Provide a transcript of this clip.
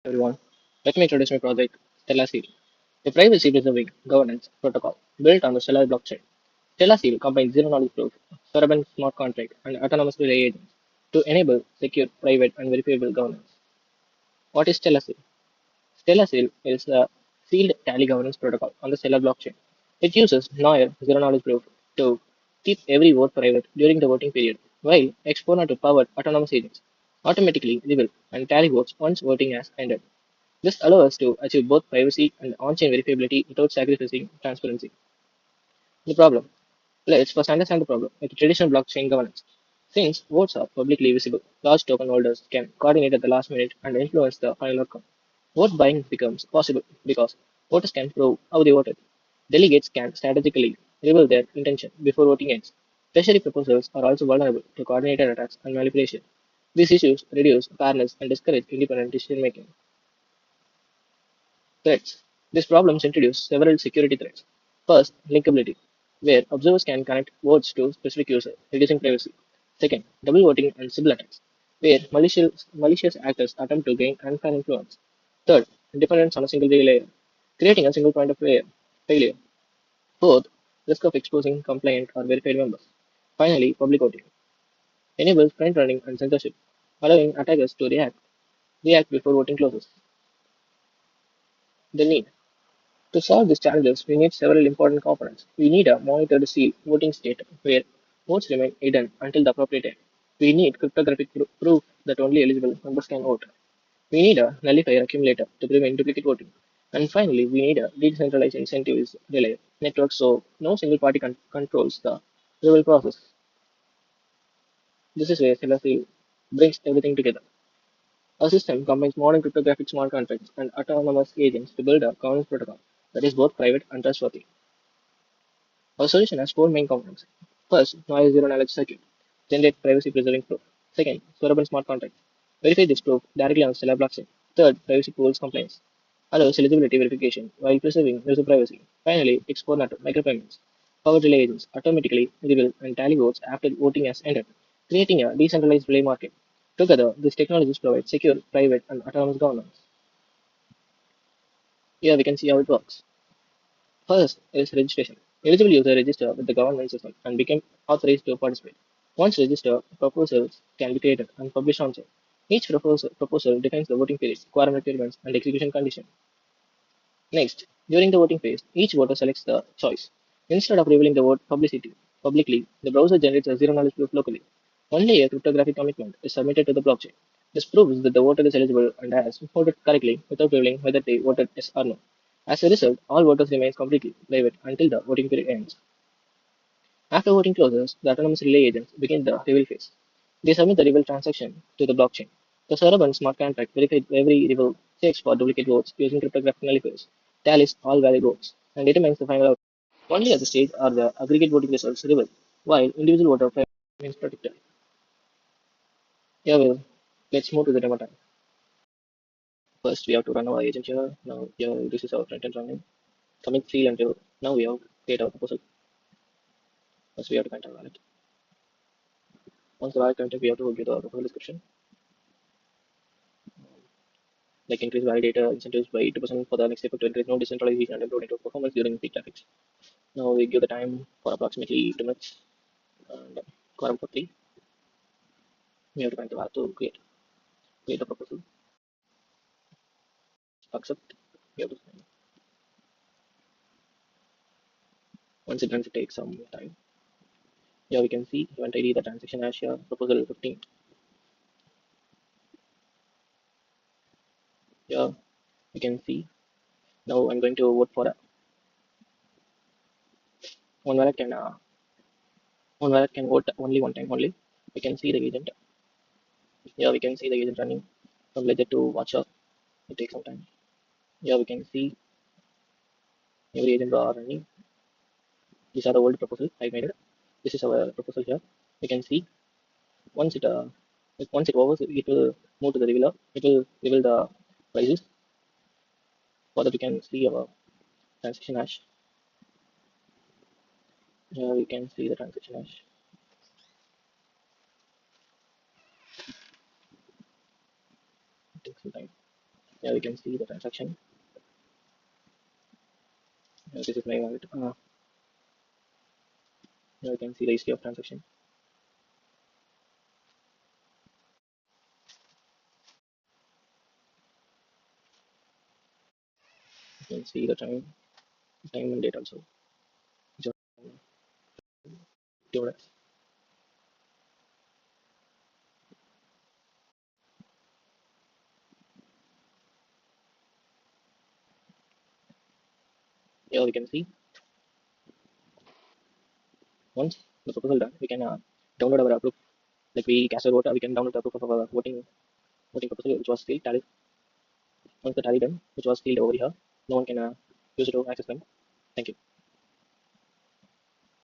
Everyone. Let me introduce my project, StellarSeal, a privacy-preserving governance protocol built on the Stellar blockchain. StellarSeal combines zero-knowledge proof, sovereign smart contract, and autonomous relay agents to enable secure, private, and verifiable governance. What is StellarSeal? StellarSeal is a sealed tally governance protocol on the Stellar blockchain. It uses Noir zero-knowledge proof to keep every vote private during the voting period, while exponent-powered autonomous agents automatically reveal and tally votes once voting has ended. This allows us to achieve both privacy and on-chain verifiability without sacrificing transparency. The problem. Let's first understand the problem with traditional blockchain governance. Since votes are publicly visible, large token holders can coordinate at the last minute and influence the final outcome. Vote buying becomes possible because voters can prove how they voted. Delegates can strategically reveal their intention before voting ends. Treasury proposals are also vulnerable to coordinated attacks and manipulation. These issues reduce fairness and discourage independent decision making. Threats. These problems introduce several security threats. First, linkability, where observers can connect votes to specific users, reducing privacy. Second, double voting and Sybil attacks, where malicious actors attempt to gain unfair influence. Third, dependence on a single layer, creating a single point of failure. Fourth, risk of exposing compliant or verified members. Finally, public voting enables front running and censorship, allowing attackers to react before voting closes. The need. To solve these challenges, we need several important components. We need a monitored seal voting state where votes remain hidden until the appropriate time. We need cryptographic proof that only eligible members can vote. We need a nullifier accumulator to prevent duplicate voting. And finally, we need a decentralized incentives relay network so no single party controls the approval process. This is where StellarSeal brings everything together. Our system combines modern cryptographic smart contracts and autonomous agents to build a governance protocol that is both private and trustworthy. Our solution has four main components. First, noise zero knowledge circuit. Generate privacy preserving proof. Second, storable smart contract. Verify this proof directly on Stellar blockchain. Third, privacy pools compliance. Allows eligibility verification while preserving user privacy. Finally, Exponent micropayments. Power relay agents automatically reveal and tally votes after voting has ended, creating a decentralized relay market. Together, these technologies provide secure, private, and autonomous governance. Here we can see how it works. First is registration. Eligible user register with the government system and become authorized to participate. Once registered, proposals can be created and published on site. Each proposal defines the voting period, quorum requirements, and execution condition. Next, during the voting phase, each voter selects the choice. Instead of revealing the vote publicly, the browser generates a zero-knowledge proof locally. Only a cryptographic commitment is submitted to the blockchain. This proves that the voter is eligible and has voted correctly without revealing whether they voted yes or no. As a result, all voters remain completely private until the voting period ends. After voting closes, the autonomous relay agents begin the reveal phase. They submit the reveal transaction to the blockchain. The server smart contract verifies every reveal, checks for duplicate votes using cryptographic nullifiers, tallies all valid votes, and determines the final outcome. Only at the stage are the aggregate voting results revealed, while individual voter privacy remains protected. Yeah, well, let's move to the demo time. First, we have to run our agent here. Now, here, this is our front end running. Commit field until now we have create our proposal. First, we have to content wallet. Once the wallet content, we have to give the proposal description, like increase validator incentives by 2% for the next step to increase no decentralization and improve network performance during peak traffic. Now we give the time for approximately 2 minutes and quorum for 3. We have to find the path to create the proposal. Accept. We have to sign. Once it runs, it takes some time. Here we can see event ID, the transaction hash here, proposal 15. Here we can see. Now I'm going to vote for one wallet can vote only one time only. We can see the agent. Here we can see the agent running from ledger to watcher. It takes some time. Here we can see every agent are running. These are the old proposals I made. This is our proposal here. We can see once it overs, it will move to the revealer. It will reveal the prices. For that we can see our transaction hash. Here we can see the transaction hash. It takes some time. Here we can see the transaction. This is my wallet. Here we can see the history of transaction. You can see the time and date also. Just 2 minutes. Here we can see once the proposal done, we can download our proof. Like we cast our vote, we can download the proof of our voting proposal, which was still tallied. Once the tally done, which was filled over here, no one can use it to access them. Thank you.